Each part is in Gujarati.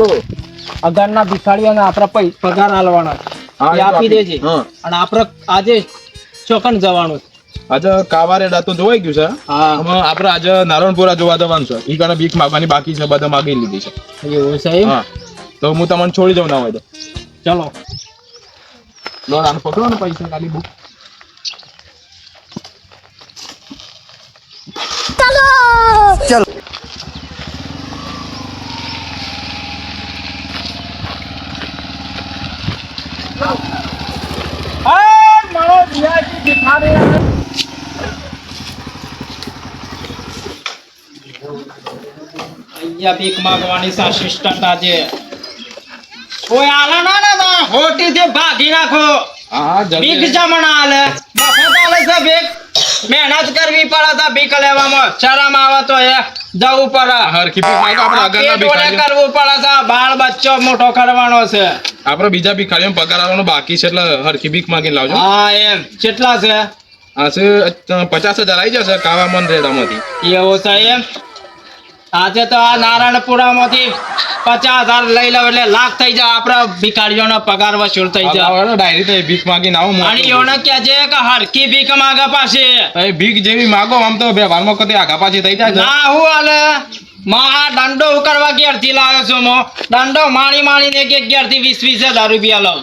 બોલો અગારના ભિખારીઓને આપણે પગાર આલવાના એ આપી દેજે. અને આપણે આજે ચોકન જવાનું. આજે કાવારેડા તો જોવાઈ ગયું છે. હા આપણે આજે નારણપુરા જોવા જવાનું છે. ઈ કારણે ભીખ માગવાની બાકી છે, બધા માગી લીધી છે. એવું છે એમ? હા તો હું તમને છોડી દઉં ના હોય તો. ચલો લો આને પકડો ને પૈસા ખાલી બુક. चलो મારો ભિખારી ભિખારી અહીંયા ભીખ માંગવાની છે અસિસ્ટન્ટ આજે. કોઈ આલે ના ને તો હોટીથી ભાગી નાખો. હા ભીખ જમણા આલે મફત આલે છે ભીખ. મહેનત કરવી પડે છે ભીખ લેવામાં. શરમ આવે તો એ જવું પડે. હરખી ભીખ માંગો. આપણે આગળના પેટ ઓલે ભિખારીઓ કરવું પડે છે. બાળ બચ્ચો મોટો કરવાનો છે. આપણે બીજા ભિખારીઓ પગાર આવવાનો બાકી છે, એટલે હરખી ભીખ માંગીને લાવજો. હા એમ કેટલા છે? આ છે 50,000 આવી જશે કાવા મનરેગામાંથી. એવું છે એમ? આજે તો આ નારાયણપુરામાંથી 50,000 લઈ લો એટલે લાખ થઈ જાય. આપણા ભિખારીઓનો પગાર વસૂલ થઈ જાય. ડાયરી તો ભીખ માંગીને આવો. અને એઓને કહેજે કે હરખી ભીખ માંગે પાછી. ભીખ જેવી માગો આમ તો વ્યવહારમાં કદી આગા પાછી થઈ જાય છે. ના હું હાલે માં આ દંડો કરવા ઘેરથી લાવ્યો છું. મો દંડો માણી માણીને એક ઘેરથી 20,000 રૂપિયા લઉં.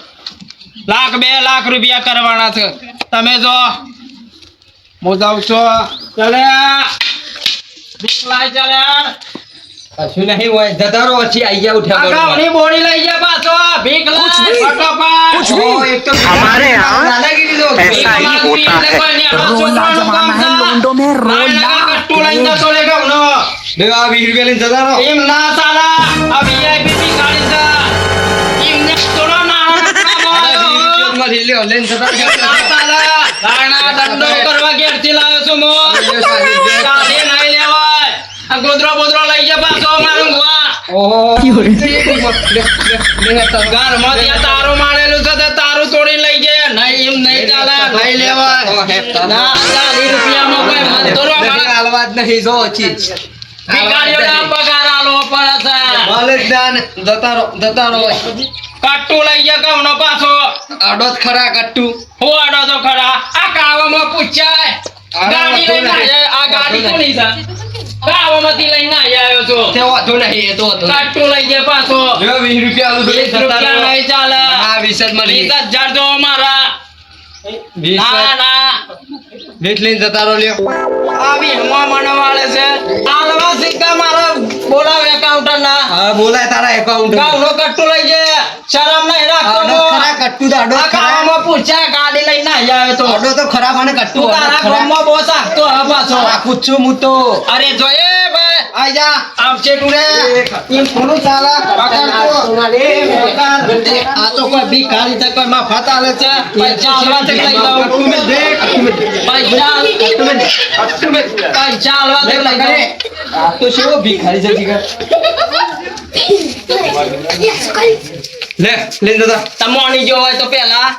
લાખ 2 લાખ રૂપિયા કરવાના છે. તમે જો હું જાઉં છું. ચાલે ભીખ લાય ચાલે. कछु नहीं हुआ जतारो अच्छी आई गया उठा આ ગામની બોડી લઈ જા પાછો. ભીખ લાય ફટાફટ. ओ एक तो हमारे यहाँ दादागिरी दो ऐसा ही होता है. रोला जमाना है लोंडो में रोला કટ્ટુ લઈને જતો રે ગામનો. देवा 20 रुपया लेने जतारो એમ ના ચાલે. આ VIP ભિખારી છે. એમને થોડો નાનો में ले लो लेने जतारो ના ચાલે. લાણા દંડો કરવા ઘેરથી લાવ્યો છું મો. કાઢી નહીં લેવાય. આ ગોદરો બોદરો લઈ જા પાછો મારું ગુવા. ओहो ले ઘરમાં ત્યાં તારું મારેલું છે તે તારું તોડી લઈ જાય. નહીં એમ નહીં ચાલે. નહીં લેવાય. ના 40 રૂપિયામાં કોઈ મળતો ન મળે. आवाज नहीं जो अच्छी ભિખારીઓને પગાર આલવો પડે છે. मालिक दान जतारो કટ્ટુ લઈ જા ગામનો પાછો. आडोत खरा कट्टू હું આડો તો ખરા. આ કાવામાં પૂછાય. ગાડી લઈને આવ્યા. આ ગાડી કોની છે? કાવામાંથી લઈને આવ્યો છો. તે વાતો નહીં એ તો હતો કટ્ટુ લઈ જા પાછો. જો 20 રૂપિયા આલું 20 રૂપિયા નહીં ચાલે. હા 20 જ મળી 20,000 જો મારા. 20 ના ના 20 લઈને જતારો લ્યો આવી હમા મને વાળે છે. આલવા સિક્કા મારા બોલાવે એકાઉન્ટર ના. હા બોલાય તારા એકાઉન્ટ ગામનો કટ્ટુ લઈ જા. શરમ નહીં રાખતો. આડો ખરા કટ્ટુ તો આડો આ કાવામાં પૂછાય. ગાડી લઈને આવ્યો તો. આડો તો ખરા મને કટ્ટુ તું તારા ગામમાં બહુ સાખતો હવે પાછો. રાખું છું હું તો અરે જો એ ભાઈ આઈ જા આવશે તું રે. એમ થોડું ચાલે આ તો કોઈ ભિખારી છે. કોઈ મફત આલે છે. પૈસા આલવા છે લઈ જાઓ. પૈસા આલવા છે લઈ જાઓ. તો શું ભિખારી છે જીગર લે લઈને જતા તમોની જો હોય તો પેલા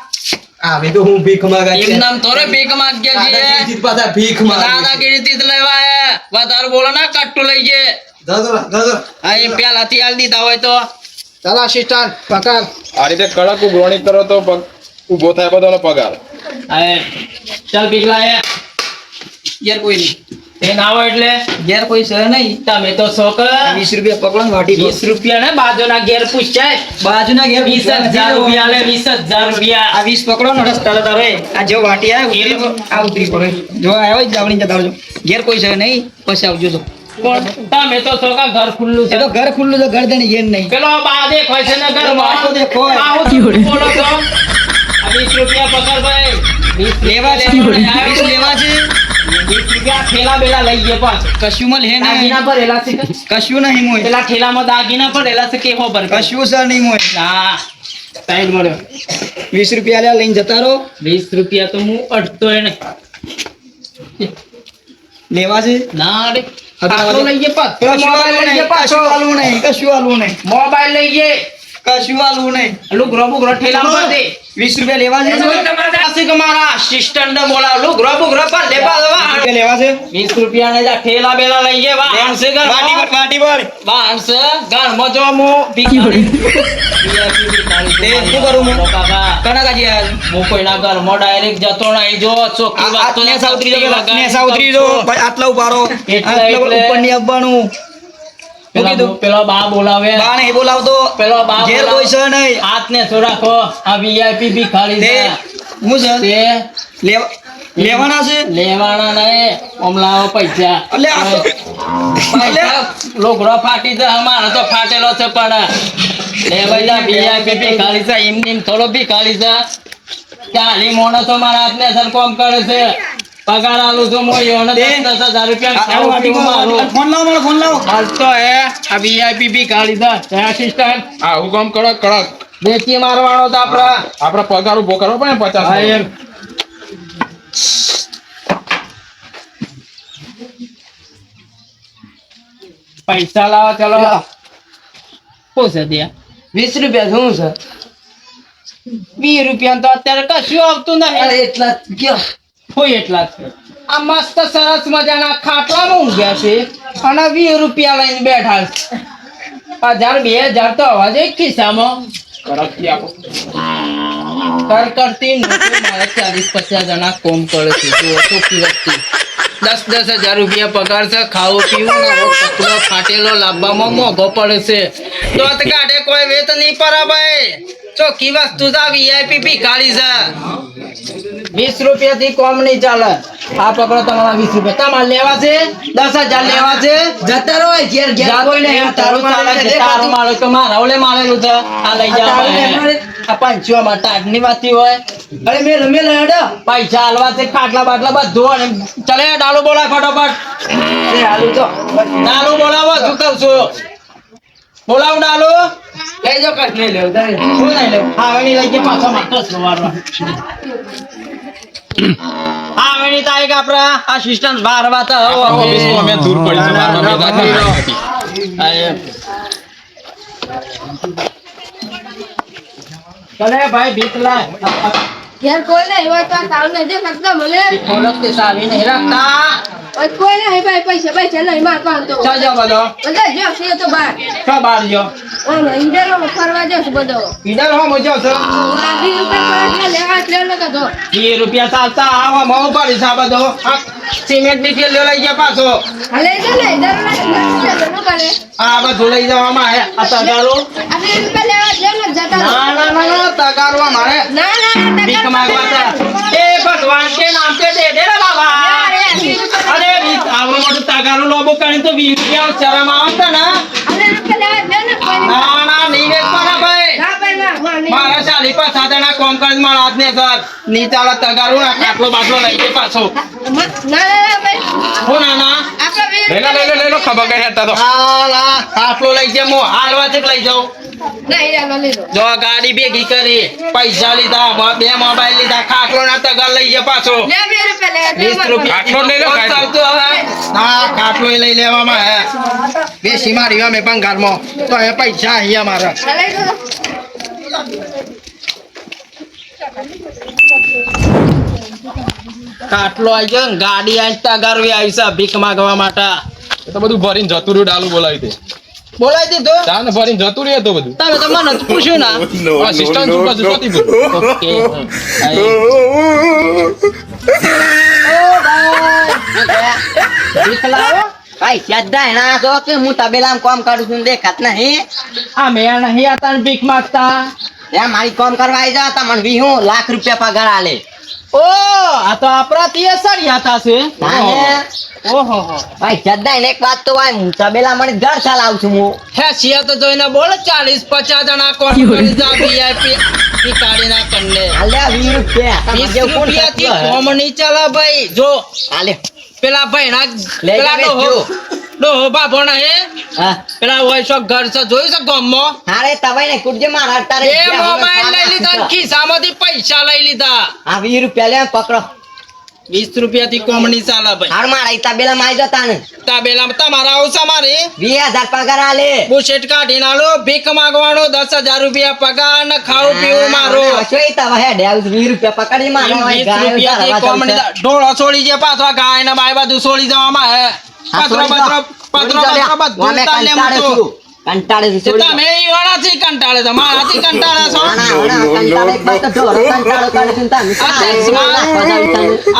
આવે તો હું ભીખ માંગા એમ નામ તોરે ભીખ માંગ્યા છે. દાદાગીરી પાછા ભીખ માંગે દાદાગીરી થી લેવાય. વધારે બોલો ના કટ્ટુ લઈ જે. દાદા હા એ પેલાથી આલ દીધા હોય તો ચાલ અસિસ્ટન્ટ પકડ. આ રીતે કડક ઉઘરાણી કરો તો ઉભો થાય બધાનો પગાર. હવે ચાલ ભીખ લાય. ઘેર કોઈ નહીં. તે ના હોય એટલે ઘેર કોઈ છે નહીં. તમે તો છોકર 20 રૂપિયા પકડો ને વાટી 20 રૂપિયા ને બાજુના ઘેર પૂછાય. બાજુના ઘેર 20,000 રૂપિયા લે. 20,000 રૂપિયા. આ 20 પકડો ને રસ્તા જતા રહે આ જો વાટી આવે આ ઉતરી પડે જો આવ્યો જ જાવણી જતા આવજો ઘેર કોઈ છે નહીં પછી આવજો તો પણ તમે તો છોકરા ઘર ખુલ્લું એ છે. તો ઘર ખુલ્લું છે ઘર દેની ઘેર નહીં પેલો બા દેખાય છે ને ઘરમાં. બાટો દેખાય. આવું બોલો છો. આ 20 રૂપિયા પકડ ભાઈ. 20 લેવા છે 20 લેવા છે 20 રૂપિયા ઠેલા બેલા લઈ ગયા પાછો. કશું માં લે દાગીના નહીં ભરેલા છે. કશું નહીં મોય પેલા ઠેલામાં દાગીના ભરેલા છે કે ખબર કશું સર નહીં મોય હા સાઈડ મળ્યો. 20 રૂપિયા લે લઈને જતા રહો 20 રૂપિયા તો હું અડતો એને લેવા છે ના રે. હા, આટલો લઈ ગયા પાછો. કશું મોબાઈલ લઈ ગયા પાછો. કશું આલવું નહીં કશું આલવું નહીં મોબાઈલ લઈ ગયા. કશું આલવું નહીં લુગરો બુગરો ઠેલામાં ભર દે. 20 રૂપિયા લેવા છે મારા assistant ને બોલાવ. લુગરો બુગરો ભર દે પાછો. રૂપિયા લેવા છે 20 રૂપિયા ને જા ઠેલા બેલા લઈ જે વાહન છે ઘર વાટી બોલ વાહન છે ઘર માં જો મો ભિખારી VIP તે શું કરું હું? કાકા કના કાજી આયા હું કોઈના ઘર માં ડાયરેક્ટ જતો નહીં જો ચોખ્ખી વાત તો ને સાઉથરી જો આટલા ઉભારો એટલે. આટલા ઉપર ની આવવાનું હું કીધું પેલો બા બોલાવે બા નહીં બોલાવતો પેલો બા ઘેર કોઈ છે નહીં હાથ ને તો રાખો આ VIP ભિખારી તે છે હું છે તે લેવાના છે લેવાના નહીં ઓમલાવો પૈસા એટલે આ તો પૈસા લોગરો ફાટી છે અમારો તો ફાટેલો છે પણ લેવાયેલા VIP ભિખારી છે એમની થોડો ભિખારી છે ચાલી મોણો તો મારા હાથને સર કોમ કરે છે પગાર આલું છું મોય અને 10,000 રૂપિયા ખાવું પીવું મારું ફોન લાવો મારો ફોન લાવો હાલતો હે આ VIP ભિખારી છે આસિસ્ટન્ટ આ હુકમ કડક કડક દેખી મારવાનો તો આપડે પગાર ઉભો કરવો પડે ને 50. હા એમ પૈસા લાવો ચલો પૂછે દે 20 રૂપિયા શું છે 20 રૂપિયા તો અત્યારે કશું આવતું નહીં એટલા કયો કોઈ એટલા જ છે આ મસ્ત સરસ મજાના ખાટલામાં ઊંઘ્યા છે અને 20 રૂપિયા લઈને બેઠા છે 1000 2000 તો અવાજ એક ખિસ્સામાં કડકથી આપો. કરતી નોકરી મારે 40-50 જણા કોમ કરે છે જો ચોખ્ખી વસ્તી 10,000 રૂપિયા પગાર છે ખાવું પીવું ને પકડો ફાટેલો લાવવામાં મોંઘો પડે છે તો ગાડે કોઈ વેત નહીં પડે ભાઈ ચોખ્ખી વસ્તુ છે VIP ભિખારી છે 20 રૂપિયા થી કોમ નહીં ચાલે આ પકડો તમારા 20 રૂપિયા તમારે લેવા છે 10,000 લેવા છે જતા રહો ઘેર ઘેર કોઈ નહીં તારું ચાલે છે તારું મારે તો મારા ઓલે મારેલું છે આ લઈ જાવ આ પંચવા માટે આજની વાતી હોય અરે મેલ હેડો પૈસા હાલવા છે ખાટલા બાટલા બધું અને ચલે ડાલુ બોલાય ફટાફટ એ હાલું તો ડાલુ બોલાવો શું કહું છું બોલાવ ડાલુ લઈ જાઓ કશ નહીં લેવું તારે શું નહીં લેવું હાવેણી લઈ ગયા પાછો માત્ર સવારવા હાવેણી તો એક આપણા આસિસ્ટન્ટ બહાર વાત ઓફિસમાં અમે દૂર પડી છે મારા ભેગા થઈને. ચલે ભાઈ ભીખ લાય ઘેર કોઈ નહીં હોય તો આ તાવ નહીં દે શકતા મને ઓળખતી સારી નહીં રાખતા ઓય કોઈ નહીં ભાઈ પૈસા નહીં માર પાંતો ચાલ જાઓ બધો બધા જો છે તો બાર કા બહાર જો ઇન્ડિયાનો ફરવા જશે બધો ઈડર હો મજો છો લાગી રૂપિયા પર લેવા એટલે લગા દો 20 રૂપિયા ચાલતા આવા મોં પડી છે આ બધો આ સિમેન્ટ ની થેલીઓ લઈ ગયા પાછો હલે છે ને ઇધર નો કરે આ બધું લઈ જવામાં હે આ તગારો આપણે રૂપિયા લેવા જે ન જતા ના ના ના ના તગારો અમારે ના ના ભીખ માંગવા છે એ ભગવાન કે નામ पे दे दे रे बाबा अरे भीख आवरो मोटो तगारो लोबो કરીને તો 20 રૂપિયા શરમ આવતા ના આપણે રૂપિયા લેવા જે ન કોઈ ના ના નહીં વેચવાના ભાઈ ના ભાઈ ના મારા ચાલી પાછા જણા કોમ કરી મારા હાથને ઘર ની ચાલે તગારો ના કાટલો બાટલો લઈ ગયો પાછો ના ભાઈ હો ના ના આપણે લઈ લો ખબર કઈ હેતા તો ના ના કાટલો લઈ ગયા મો હાલવા તક લઈ જાઉં ના ઈરા લઈ લો જો ગાડી ભેગી કરી પૈસા લીધા બે મોબાઈલ લીધા ખાટલો ના તગાર લઈ ગયા પાછો લે 20 રૂપિયા લે 20 રૂપિયા ખાટલો લઈ લો, ખાટલો. ચાલતો હવે. ના ખાટલો લઈ લેવામાં હે બેસી મારી અમે ભંગારમાં તો એ પૈસા અહીંયા મારા લઈ લો ખાટલો આવી ગયો ને ગાડી આઈ તગારવી આવી છે ભીખ માંગવા માટે એ તો બધું ભરીને જતું રહ્યું ડાલું બોલાવી દે બોલાવી દીધો ચા ને ભરીને જતું રહ્યું તો બધું તમે તો મને જ પૂછ્યું ના અસિસ્ટન્ટ શું પાછું જોતી બધું ઓકે ભીખ લાવો ભાઈ શ્રદ્ધા એના છો કે હું તબેલામાં કામ કરું છું દેખાત નહીં આ મેં નહીં હતા ને ભીખ માંગતા ત્યાં મારી કામ કરવા આવી જા તમને 20 લાખ રૂપિયા પગાર આલે ઓ આ તો આપણા તે સળિયા હતા છે ઓહો હો ભાઈ શ્રદ્ધા એને એક વાત તો ભાઈ હું તબેલા મને ઘર ચલાવું છું હું ખેસિયા તો જોઈને બોલ 40-50 જણા કોણ કરી જા VIP ભિખારી ના કન્ને આલે 20 રૂપિયા 20 રૂપિયા થી કોમ નહીં ચાલે ભાઈ જો આલે પેલા ભાઈ ના લઈ પેલા જાવે ડોહો બાપો ના હે હા પેલા હોય છો ઘર છે જોઈ છે ગામમાં હારે તવાઈ ને કુડજે મારા તારે એ મોબાઈલ લઈ લીધા ખિસ્સામાંથી પૈસા લઈ લીધા આ 20 રૂપિયા લે પકડો 20 રૂપિયાથી કોમની ચાલે ભાઈ. હાર મારા ઈ તબેલામાં આવી જતા ને તબેલામાં તમારા આવશે મારે 20,000 પગાર આલે બુશેટ કાઢીને આલો, ભીખ માંગવાનો 10,000 રૂપિયા પગાર ને ખાવું પીવું મારું. અશોય તવા હે 20 રૂપિયા પકડી મારો 20 રૂપિયાથી કોમની ઢોળો છોડી જે પાછા ગાય ને બાય બધું છોડી જવામાં હે. પત્રો બધું તાલે મૂકો. કંટાળે છે છોડી તમે ઈવાણાથી કંટાળે છો, મારાથી કંટાળે છો. કંટાળે એક બાર તો ઢોરો કંટાળો કરે છે ને તમે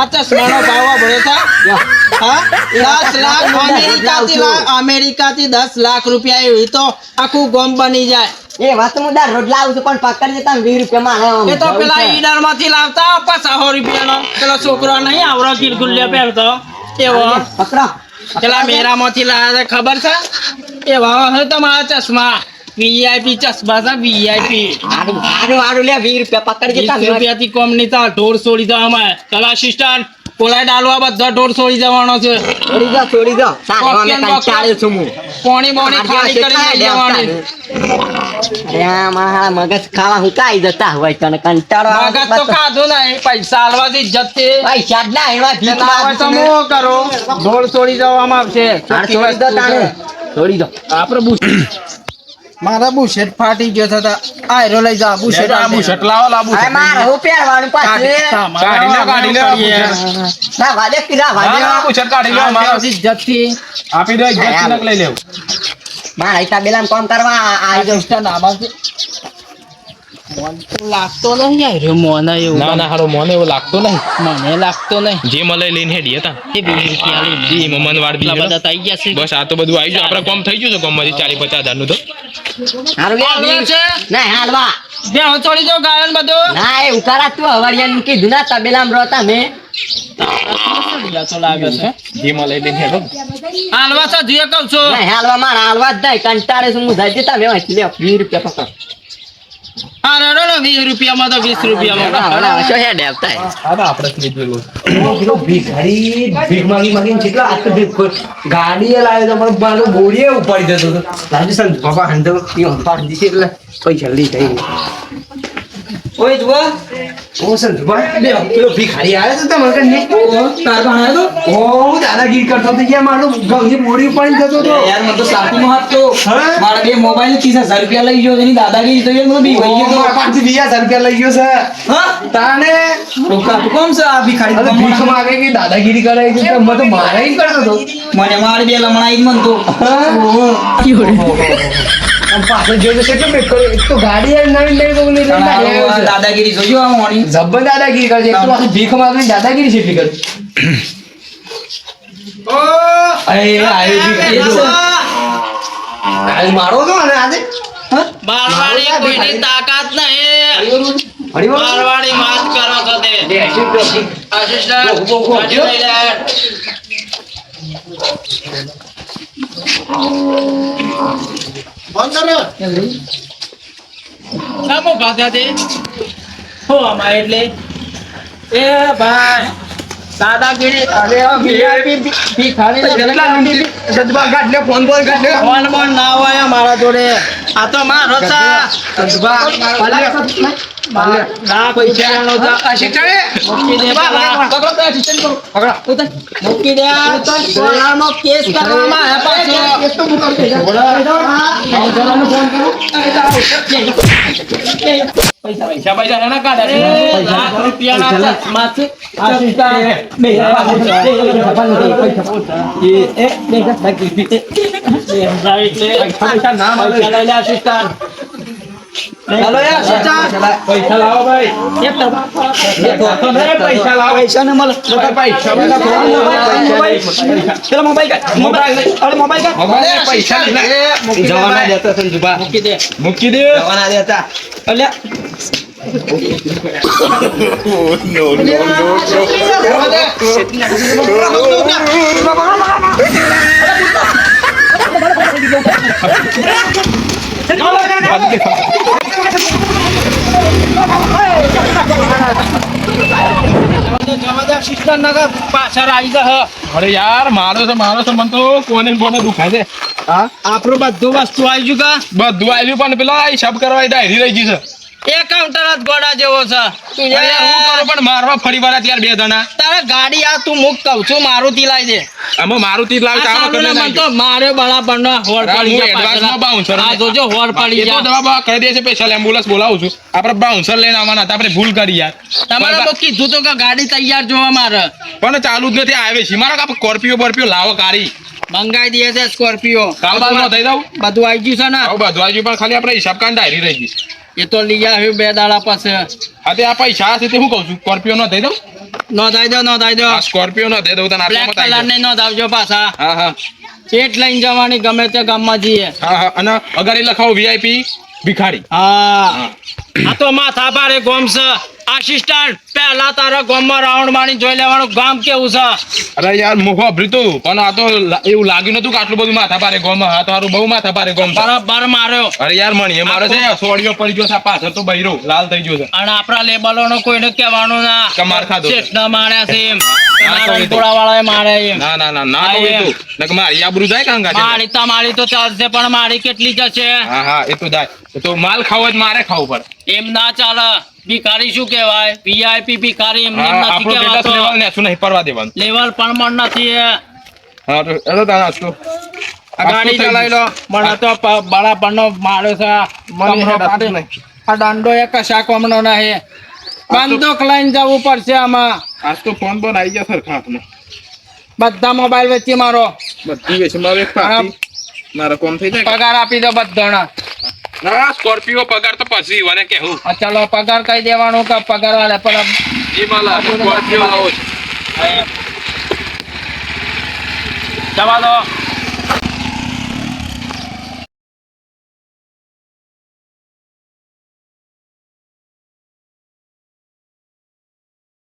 આ ચશ્માનો ભાવ ભરે છે. હા? 10 લાખ અમેરિકાથી 10 લાખ રૂપિયા એવી તો આખું ગોમ બની જાય. એ વાત હું દર રોજ લાવું છું પણ પકડી જતા 20 રૂપિયા માં એ તો પેલા ઈડર માંથી લાવતા 500 રૂપિયાનો પેલો છોકરો નહીં આવડો કિરકુલ્લે પહેરતો એવો પકડો પેલા મેરામાંથી લાવ્યા છે ખબર છે એવા હે તમારા ચશ્મા વીઆઈપી ચશ્મા છે વીઆઈપી. આડું આડું આડું લે 20 રૂપિયા પકડી 20 જતા રૂપિયાથી કોમ ની તા ઢોર છોડી દેવામાં. ચલો અસિસ્ટન્ટ પોલાય ડાલવા બધા ઢોર છોડી જવાનો છે. છોડી દો સાને અમે કંટાળે છું હું પોણી બોણી ખાલી કરીને લઈ જવાની. અરે મારા મગજ ખાવા હું કાઈ જતા હોય તને કંટાળો આવે મગજ તો ખાધું નહીં, પૈસા આલવાથી ઇજ્જત છે. પૈસા જ ના એવા ભીખ ના હોય તો માંગુ હું કરું? ઢોર છોડી જવામાં આવશે. છોડી દો તાને છોડી દો આપણે મારા બુશેટ ફાટી ગયો થતા આયરો લઈ જા બુશેટ આ બુશર્ટ લાવો, લા બુશર્ટ. અરે મારે હું પહેરવાનું પાછું કાઢી લે, બુશર્ટ. ના વાદે કીધા હા, વાદે આ બુશર્ટ કાઢી લે, મારા ઇજ્જતથી આપી દો, એક જણ લઈ લેવું. મારા ઈતા બેલામ કામ કરવા આવી જાવ લાગતો નહીં આયરો મોને એવું. ના ના હારો મને એવું લાગતો નહીં. મને લાગતો નહીં. જે મળે લઈને હેડી હતા એ 20 રૂપિયા લઈને ઈ મમન વાળ એટલા બીજો. બધા થઈ ગયા છે. બસ આ તો બધું આવી ગયું. આપણે કોમ થઈ ગયું છે કોમમાંથી 40-50 હજારનું તો. હારું હાલવા લે છે? ના હાલવા ત્યાં છોડી દો ગાયન બધું. ના એ ઉકારા તું હવરિયાનું કીધું ના તબેલામ રોતા મે તો લાગે છે. જે મળે લઈને હેડો. હાલવા છે જે કહું છું. ના હાલવા મારા હાલવા જ નહીં કંટાળે છું હું જાય જતા મેં વાંચી લે 20 રૂપિયા પકડો હા રેડો ને 20 રૂપિયામાં તો 20 રૂપિયામાં શું હે ડેવતા આ તો આપણે જ લીધેલું. ભીખ માંગીને કેટલા આજ તો ગાડી એ લાવ્યો તો પણ મારો બોરીએ ઉપાડી જતો હતો રાજસ્થાન બાબા હંડો પાડી દીધી એટલે પૈસા લઈ થઈ ઓય જુઓ ઓ સંજુભાઈ બે પેલો ભિખારી આવ્યો તો તમારે કને તાર પણ આવ્યો તો ઓ હું દાદાગીરી કરતો તો યાર મારો ગંગી બોરી ઉપાડી જતો હતો યાર મને તો સાચું હાથ તો હા? મારા બે મોબાઈલ 30,000 રૂપિયા લઈ ગયો એની દાદાગીરી તો યાર મને બી વહી ગયો મારા 5,000 રૂપિયા લઈ ગયો છે હા તાને રોકા તું કોણ છે આ ભિખારી અરે ભીખ માગે કે દાદાગીરી કરે કે મેં તો મારે જ કરતો હતો મને મારી બે લમણાઈ મન તો આમ પાછળ જોયો તો કેટલો બેક કર્યો એક તો ગાડી યાર નવી નવી તો લઈને આવ્યો છે. દાદાગીરી જોજો આ મોણી જબ્બર દાદાગીરી કરે છે એક તો પાછું ભીખ માગે દાદાગીરી જેટલી કરે અરે આવ્યો ભિખારી જો. કાલ મારો તો અને આજે બારવાડી કોઈની તાકાત નહીં. હરિવો બારવાડી માત કરો છો તે. બે 80 રૂપિયા અસિસ્ટન્ટ ગાડી લઈ લે. સામો ભાષાથી હો આમાં એટલે એ ભાઈ દાદાગીરી અરે VIP ભિખારી સદબા કાઢ લે ફોન બોલ કાઢ લે ફોન બોન ના હોય મારા જોડે. આ તો મારો છે. સદબા ના પૈસા એનો છે. મૂકી દે પેલા. મૂકી દે. સોનાનો કેસ કરવામાં આવે પાછો. પૈસા એના કાઢે છે. એ લાખ રૂપિયાના ચશ્મા છે. પૈસા ના મળે. પૈસા લઈ લે assistant. ચાલો યાર assistant. પૈસા લાવો ભાઈ. પૈસા લાવો. પૈસા ને મળે પૈસા પેલા મોબાઈલ અરે મોબાઈલ મોબાઈલ પૈસા જવાના દેતા સંજુબા મૂકી દે. મૂકી દે. જવાના દેતા અલ્યા assistant ના પાછળ આવી જા. અરે યાર મારો છે મને તો કોને બોને દુખાય છે. આપણું બધું વસ્તુ આવી ગયું કા? બધું આવ્યું પણ પેલા હિસાબ કરવા ડાયરી રહી ગઈ છે. એ કાઉન્ટર જ ગોડા જેવો છે તું અરે યાર હું કરું પણ મારવા ફરી વાર યાર બે જણા તારે ગાડી આ તું મુક કહું છું મારુતિ લાવી દે આમાં મારુતિ જ લાવી આ આમાં સાલુને કને મન તો મારે બરાબર નો હોડ અરે પડી હું ગયા એડવાન્સમાં bouncer પાછળ. આ જોજો હોડ પડી એ તો ગયા દવા બવા કરી દે છે સ્પેશિયલ એમ્બ્યુલન્સ બોલાવું છું આપણે બાઉન્સર લઈને આવવાના હતા આપણે ભૂલ કરી યાર તમારે તો કીધું તો કે ગાડી તૈયાર જોવા મારે પણ ચાલુ જ નથી આવે છે મારા કાપ સ્કોર્પિયો બોર્પિયો લાવો કારી મંગાઈ દે છે સ્કોર્પિયો કાલ બાલ થઈ દઉં બધું આવી ગયું છે ને આવું બધું આવી ગયું પણ ખાલી આપણે હિસાબ કાન ડાયરી રહી ગઈ એ તો લઈ આવ્યું 2 દાડા પછી હા તે આ પૈસા છે તે હું કહું છું સ્કોર્પિયો નો થઈ દઉં નોંધાઈ દો આ સ્કોર્પિયો નો થઈ દઉં તને બ્લેક આટલામાં કલર થઈ ને નોંધાવજો પાછા હા હા ચેટ લઈને જવાની ગમે તે ગામમાં જઈએ હા હા અને અગાડી લખાવો વીઆઈપી ભિખારી હા આ તો માથા ભારે ગોમ છે આસિસ્ટન્ટ પહેલા તારા ગામમાં રાઉન્ડ મારી જોઈ લેવાનું ગામ કેવું છે અરે યાર મુખો ભરીતું પણ આ તો એવું લાગ્યું નતું કે આટલું બધું માથા પારે ગોમ હા તો હારું બહુ માથા પારે ગોમ છે. બરાબર માર્યો અરે યાર મણીએ મારે છે સોડિયો પડી ગયો છે પાછળ તો બૈરો લાલ થઈ ગયો છે અને આપણા લેબલોનો કોઈને કહેવાનું ના કે માર ખાધો છે. શેઠના માર્યા છે એમ હા, તો એ તો. વાળાએ મારે એમ ના ના ના ના તો હા, એ તો નક મારી આબરૂ જાય કાંગા છે મારી તમારી તો ચાલશે પણ મારી કેટલી જશે હા હા એ તો જાય એ તો માલ ખાવો જ મારે ખાવું પડે એમ ના ચાલે ભિખારી શું કહેવાય વીઆઈપી ભિખારી એમને એમ હા, નથી આપણો સ્ટેટસ લેવલ કહેવાતો ને શું નહીં પરવા દેવાનું લેવલ પણ મન નથી એ. હા તો એલો તારા તો આ ગાડી ચલાવી લો મને તો બરાબરનો માર્યો છે આ મને કમરો હેડાતું કાઢી. નહીં. આ દાંડો એ કશા કોમનો નહીં બંદૂક લઈને જવું પડશે આમાં આજ તો ફોન પર આવી ગયા સરખા હાથમાં બધા મોબાઈલ વેચી મારો બધી વેચી મારે એક પાકી મારા કોમ થઈ જાય પગાર આપી દો બધાને ના સ્કોર્પિયો પગાર તો પછી મને કેવું આ ચાલો પગાર કહી દેવાનું કે પગાર વાળા પણ એ માલા સ્કોર્પિયો લાવો છે જવા દો